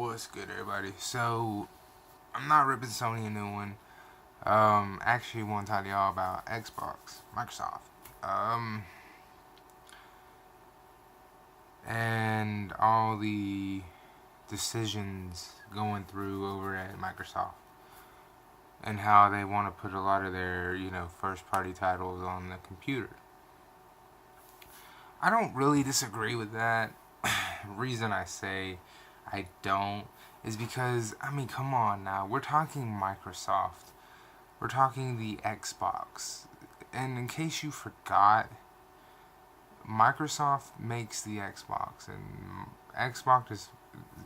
What's good, everybody? So, I'm not ripping Sony a new one. Actually, want to tell y'all about Xbox, Microsoft, and all the decisions going through over at Microsoft, and how they want to put a lot of their, first-party titles on the computer. I don't really disagree with that. Reason I say I don't is because, come on now. We're talking Microsoft. We're talking the Xbox. And in case you forgot, Microsoft makes the Xbox. And Xbox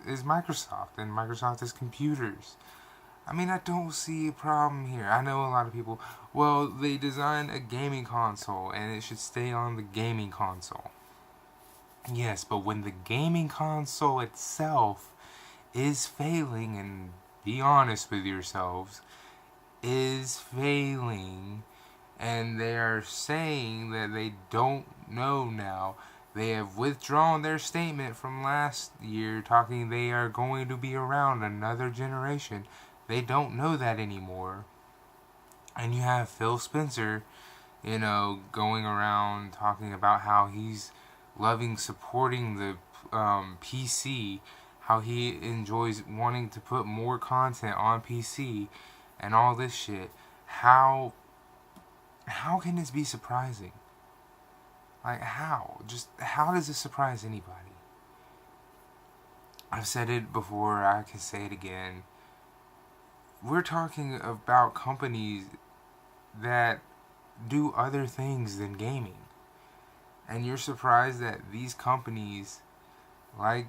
is Microsoft. And Microsoft is computers. I don't see a problem here. I know a lot of people, well, they designed a gaming console and it should stay on the gaming console. Yes, but when the gaming console itself is failing, and be honest with yourselves, is failing, and they are saying that they don't know now. They have withdrawn their statement from last year talking they are going to be around another generation. They don't know that anymore. And you have Phil Spencer, going around talking about how he's loving supporting the PC, how he enjoys wanting to put more content on PC, and all this shit. How can this be surprising? Like, how? Just how does this surprise anybody? I've said it before, I can say it again. We're talking about companies that do other things than gaming. And you're surprised that these companies, like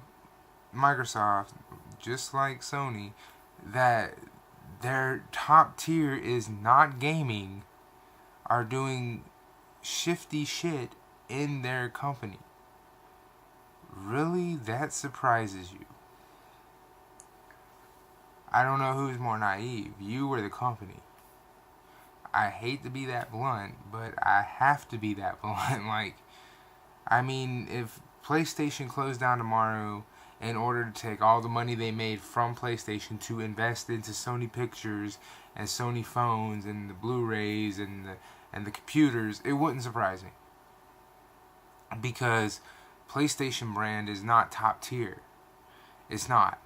Microsoft, just like Sony, that their top tier is not gaming, are doing shifty shit in their company. Really? That surprises you? I don't know who's more naive, you or the company. I hate to be that blunt, but I have to be that blunt. If PlayStation closed down tomorrow in order to take all the money they made from PlayStation to invest into Sony Pictures and Sony phones and the Blu-rays and the computers, it wouldn't surprise me. Because PlayStation brand is not top tier. It's not.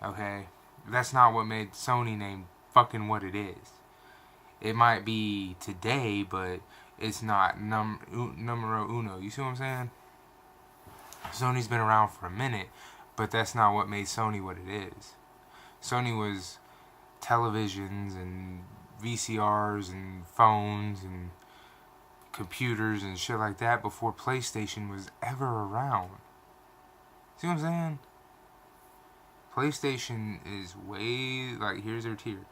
Okay? That's not what made Sony name fucking what it is. It might be today, but it's not numero uno. You see what I'm saying? Sony's been around for a minute, but that's not what made Sony what it is. Sony was televisions and VCRs and phones and computers and shit like that before PlayStation was ever around. See what I'm saying? PlayStation is way, here's their tier.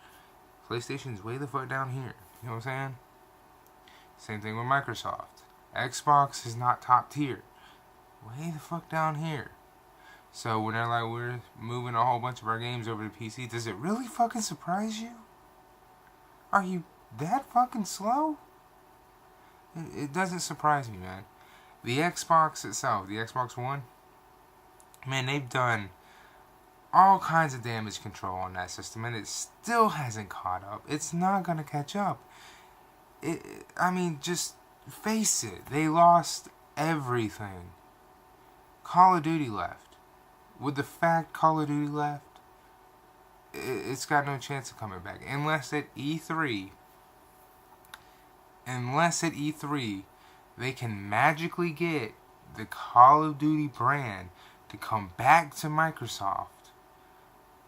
PlayStation's way the fuck down here. You know what I'm saying? Same thing with Microsoft. Xbox is not top tier. Way the fuck down here. So when they're like, we're moving a whole bunch of our games over to PC, does it really fucking surprise you? Are you that fucking slow? It doesn't surprise me, man. The Xbox itself, the Xbox One, man, they've done all kinds of damage control on that system, and it still hasn't caught up. It's not gonna catch up. Just face it. They lost everything. Call of Duty left. With the fact Call of Duty left, it's got no chance of coming back. Unless at E3, they can magically get the Call of Duty brand to come back to Microsoft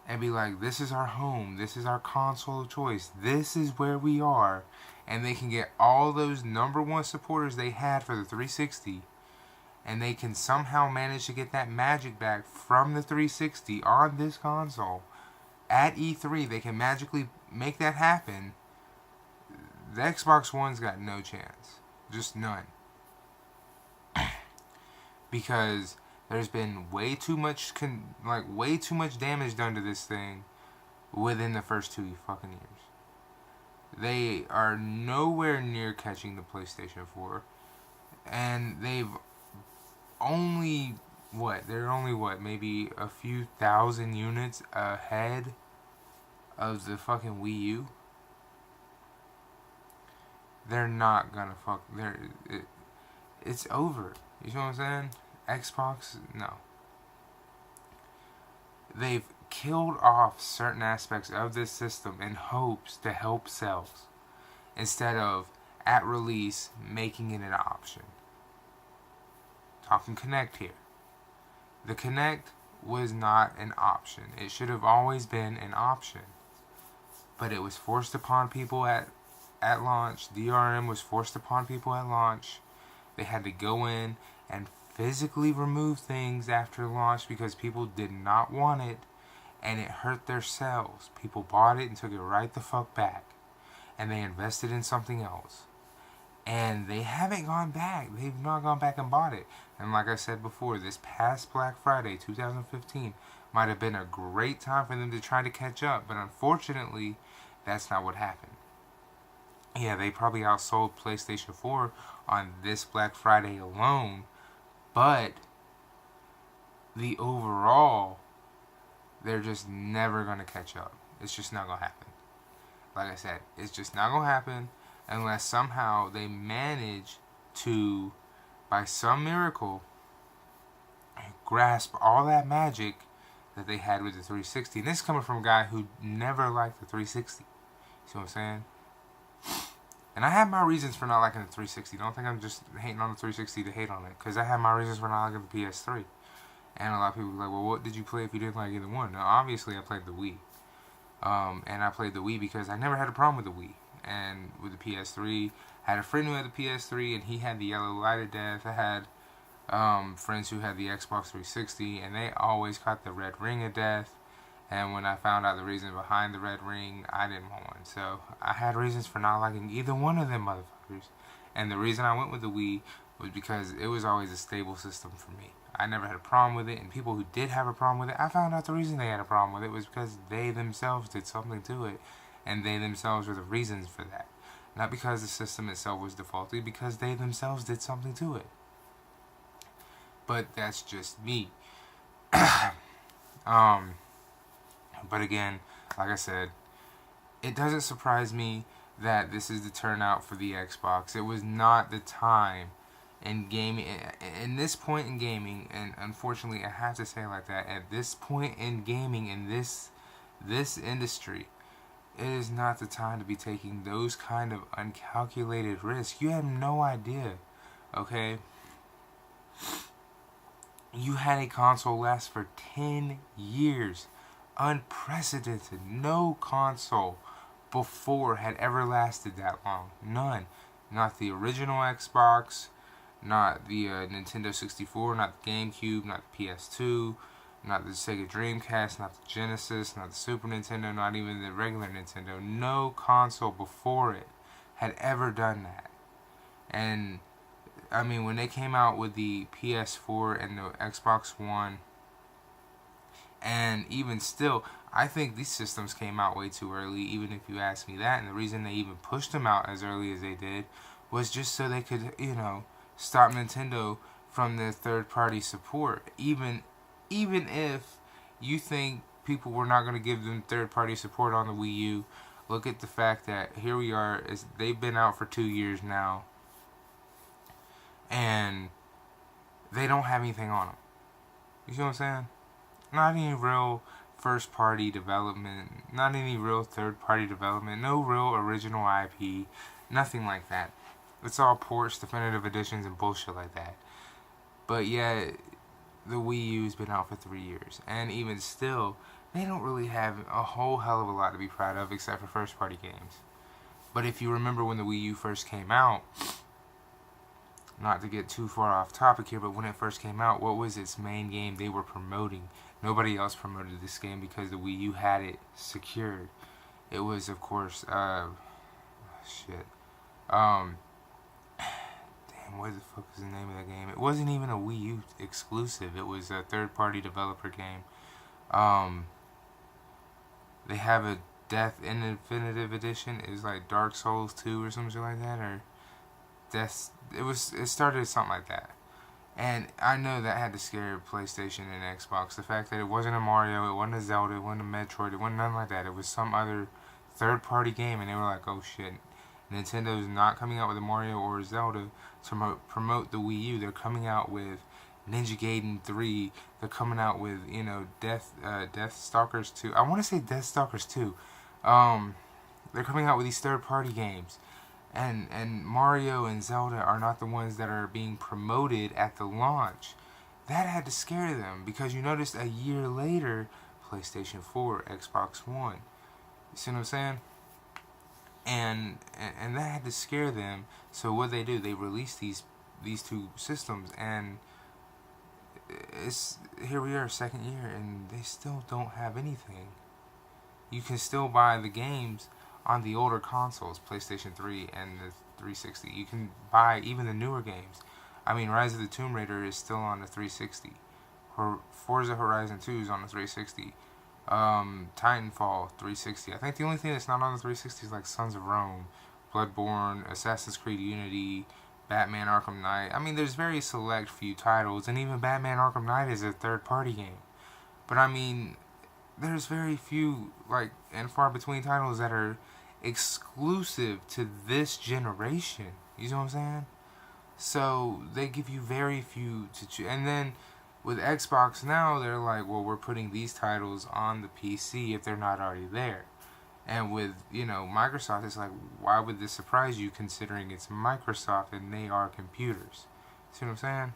and be like, this is our home, this is our console of choice, this is where we are, and they can get all those number one supporters they had for the 360, and they can somehow manage to get that magic back from the 360 on this console. At E3, they can magically make that happen. The Xbox One's got no chance. Just none. Because there's been way too much damage done to this thing within the first 2 fucking years. They are nowhere near catching the PlayStation 4, and they've only they're only maybe a few thousand units ahead of the fucking Wii U. They're not gonna it's over. You know what I'm saying? Xbox, no. They've killed off certain aspects of this system in hopes to help sales, instead of at release making it an option. Talking Kinect here. The Kinect was not an option. It should have always been an option. But it was forced upon people at launch. DRM was forced upon people at launch. They had to go in and physically remove things after launch because people did not want it, and it hurt their sales. People bought it and took it right the fuck back, and they invested in something else. And they haven't gone back. They've not gone back and bought it. And like I said before, this past Black Friday 2015 might have been a great time for them to try to catch up, but unfortunately, that's not what happened. Yeah, they probably outsold PlayStation 4 on this Black Friday alone, but the overall, they're just never going to catch up. It's just not going to happen. Like I said, it's just not going to happen unless somehow they manage to, by some miracle, grasp all that magic that they had with the 360. And this is coming from a guy who never liked the 360. See what I'm saying? And I have my reasons for not liking the 360. Don't think I'm just hating on the 360 to hate on it. Because I have my reasons for not liking the PS3. And a lot of people are like, well, what did you play if you didn't like either one? Now, obviously, I played the Wii. And I played the Wii because I never had a problem with the Wii. And with the PS3, I had a friend who had the PS3, and he had the yellow light of death. I had friends who had the Xbox 360, and they always caught the red ring of death. And when I found out the reason behind the red ring, I didn't want one. So I had reasons for not liking either one of them motherfuckers. And the reason I went with the Wii was because it was always a stable system for me. I never had a problem with it, and people who did have a problem with it, I found out the reason they had a problem with it was because they themselves did something to it, and they themselves were the reasons for that. Not because the system itself was defaulty, because they themselves did something to it. But that's just me. But again, like I said, it doesn't surprise me that this is the turnout for the Xbox. It was not the time in gaming, in this point in gaming, and unfortunately I have to say it like that, at this point in gaming, in this industry, it is not the time to be taking those kind of uncalculated risks. You have no idea, okay? You had a console last for 10 years. Unprecedented. No console before had ever lasted that long. None. Not the original Xbox, not the Nintendo 64, not the GameCube, not the PS2, not the Sega Dreamcast, not the Genesis, not the Super Nintendo, not even the regular Nintendo. No console before it had ever done that. And I mean, when they came out with the PS4 and the Xbox One, and even still, I think these systems came out way too early, even if you ask me that. And the reason they even pushed them out as early as they did was just so they could, stop Nintendo from their third-party support. Even if you think people were not going to give them third-party support on the Wii U, look at the fact that here we are. They've been out for 2 years now, and they don't have anything on them. You see what I'm saying? Not any real first-party development, not any real third-party development, no real original IP, nothing like that. It's all ports, definitive editions, and bullshit like that. But yeah, the Wii U's been out for 3 years, and even still, they don't really have a whole hell of a lot to be proud of except for first-party games. But if you remember when the Wii U first came out, not to get too far off topic here, but when it first came out, what was its main game they were promoting? Nobody else promoted this game because the Wii U had it secured. It was, of course, damn, what the fuck is the name of that game? It wasn't even a Wii U exclusive. It was a third-party developer game. They have a Death in Definitive Edition. It was like Dark Souls 2 or something like that, or Death. It started something like that. And I know that had to scare PlayStation and Xbox. The fact that it wasn't a Mario, it wasn't a Zelda, it wasn't a Metroid, it wasn't nothing like that. It was some other third-party game, and they were like, "Oh shit, Nintendo's not coming out with a Mario or a Zelda to promote the Wii U. They're coming out with Ninja Gaiden 3. They're coming out with Death Stalkers 2. I want to say Death Stalkers 2. Um, they're coming out with these third-party games." And Mario and Zelda are not the ones that are being promoted at the launch. That had to scare them because you noticed a year later, PlayStation 4, Xbox One. You see what I'm saying? And that had to scare them. So what they do, they release these two systems, and it's here we are, second year, and they still don't have anything. You can still buy the games on the older consoles, PlayStation 3 and the 360. You can buy even the newer games. I mean, Rise of the Tomb Raider is still on the 360. Forza Horizon 2 is on the 360. Titanfall 360. I think the only thing that's not on the 360 is like Sons of Rome, Bloodborne, Assassin's Creed Unity, Batman Arkham Knight. I mean, there's very select few titles, and even Batman Arkham Knight is a third-party game. But I mean, there's very few, like, and far between titles that are exclusive to this generation. You know what I'm saying? So they give you very few to choose. And then with Xbox now, they're like, well, we're putting these titles on the PC if they're not already there. And with, Microsoft, it's like, why would this surprise you considering it's Microsoft and they are computers? See what I'm saying?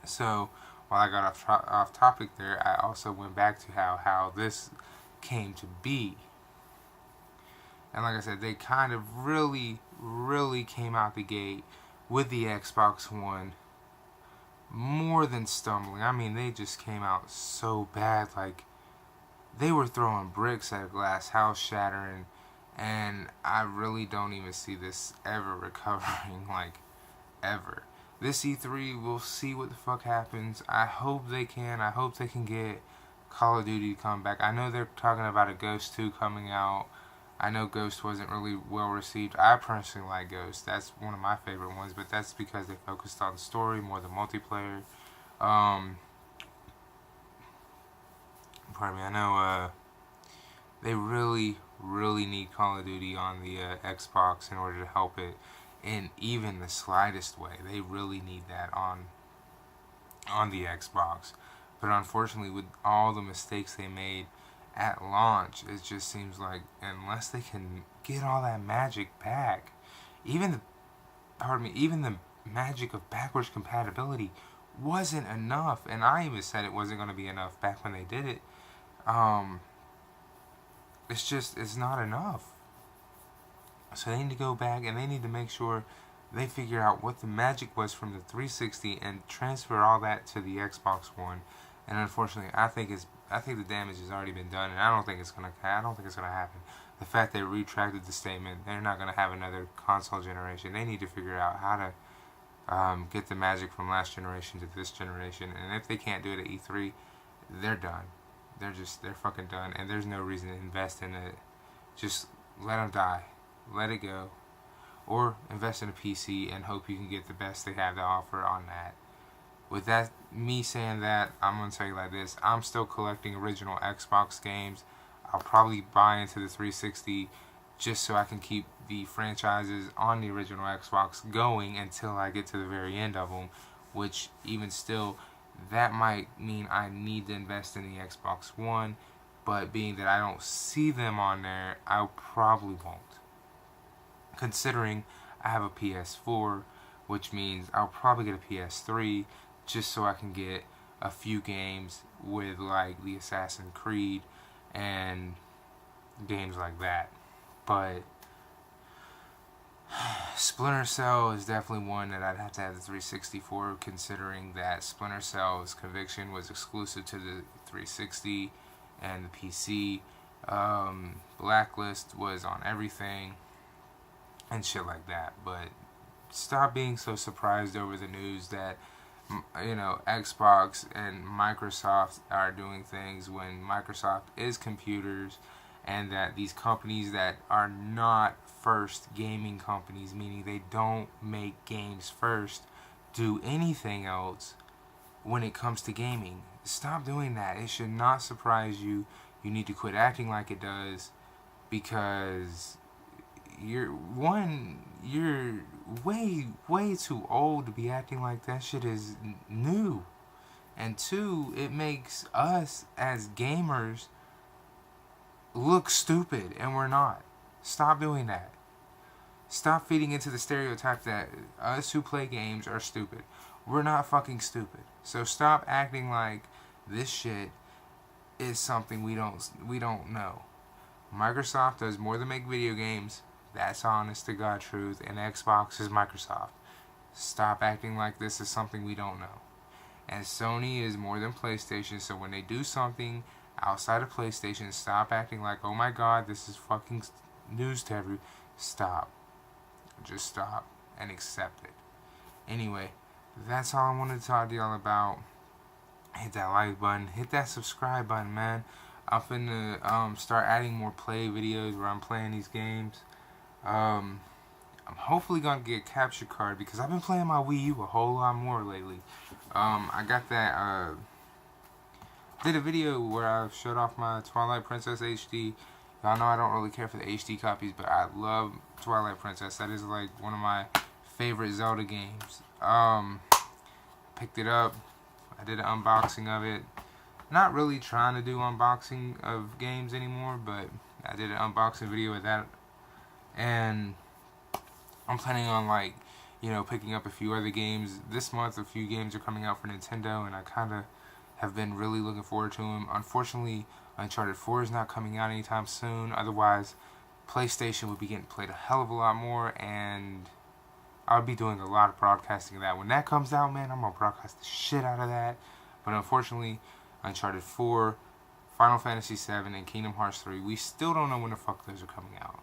So, while I got off topic there, I also went back to how this came to be. And like I said, they kind of really, really came out the gate with the Xbox One more than stumbling. I mean, they just came out so bad. Like, they were throwing bricks at a glass house shattering. And I really don't even see this ever recovering, like, ever. This E3, we'll see what the fuck happens. I hope they can. I hope they can get Call of Duty to come back. I know they're talking about a Ghost 2 coming out. I know Ghost wasn't really well received. I personally like Ghost. That's one of my favorite ones, but that's because they focused on the story more than multiplayer. Pardon me. I know they really, really need Call of Duty on the Xbox in order to help it in even the slightest way. They really need that on the Xbox. But unfortunately, with all the mistakes they made at launch, it just seems like unless they can get all that magic back, even the magic of backwards compatibility wasn't enough. And I even said it wasn't going to be enough back when they did it. It's not enough. So they need to go back and they need to make sure they figure out what the magic was from the 360 and transfer all that to the Xbox One. And unfortunately, I think the damage has already been done, and I don't think it's gonna happen. The fact they retracted the statement, they're not gonna have another console generation. They need to figure out how to get the magic from last generation to this generation. And if they can't do it at E3, they're done. They're fucking done. And there's no reason to invest in it. Just let them die. Let it go. Or invest in a PC and hope you can get the best they have to offer on that. With that, me saying that, I'm going to tell you like this. I'm still collecting original Xbox games. I'll probably buy into the 360 just so I can keep the franchises on the original Xbox going until I get to the very end of them. Which, even still, that might mean I need to invest in the Xbox One. But being that I don't see them on there, I probably won't. Considering I have a PS4, which means I'll probably get a PS3 just so I can get a few games with like the Assassin's Creed and games like that. But Splinter Cell is definitely one that I'd have to have the 360 for, considering that Splinter Cell's Conviction was exclusive to the 360 and the PC. Blacklist was on everything and shit like that. But stop being so surprised over the news that Xbox and Microsoft are doing things when Microsoft is computers, and that these companies that are not first gaming companies, meaning they don't make games first, do anything else when it comes to gaming. Stop doing that. It should not surprise you. You need to quit acting like it does, because you're way too old to be acting like that shit is new. And two, it makes us as gamers look stupid, and we're not. Stop doing that. Stop feeding into the stereotype that us who play games are stupid. We're not fucking stupid. So stop acting like this shit is something we don't know. Microsoft does more than make video games. That's honest to God truth. And Xbox is Microsoft. Stop acting like this is something we don't know. And Sony is more than PlayStation. So when they do something outside of PlayStation, stop acting like, oh my God, this is fucking news to everyone. Stop. Just stop and accept it. Anyway, that's all I wanted to talk to y'all about. Hit that like button. Hit that subscribe button, man. I'm finna start adding more play videos where I'm playing these games. I'm hopefully gonna get a capture card because I've been playing my Wii U a whole lot more lately. I got that. Did a video where I showed off my Twilight Princess HD. Y'all know I don't really care for the HD copies, but I love Twilight Princess. That is like one of my favorite Zelda games. Picked it up. I did an unboxing of it. Not really trying to do unboxing of games anymore, but I did an unboxing video of that. And I'm planning on, like, you know, picking up a few other games. This month, a few games are coming out for Nintendo, and I kind of have been really looking forward to them. Unfortunately, Uncharted 4 is not coming out anytime soon. Otherwise, PlayStation would be getting played a hell of a lot more, and I'll be doing a lot of broadcasting of that. When that comes out, man, I'm going to broadcast the shit out of that. But unfortunately, Uncharted 4, Final Fantasy 7, and Kingdom Hearts 3, we still don't know when the fuck those are coming out.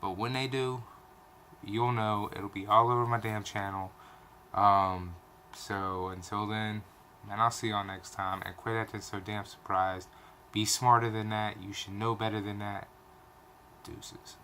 But when they do, you'll know. It'll be all over my damn channel. So until then, man, I'll see y'all next time. And quit acting so damn surprised. Be smarter than that. You should know better than that. Deuces.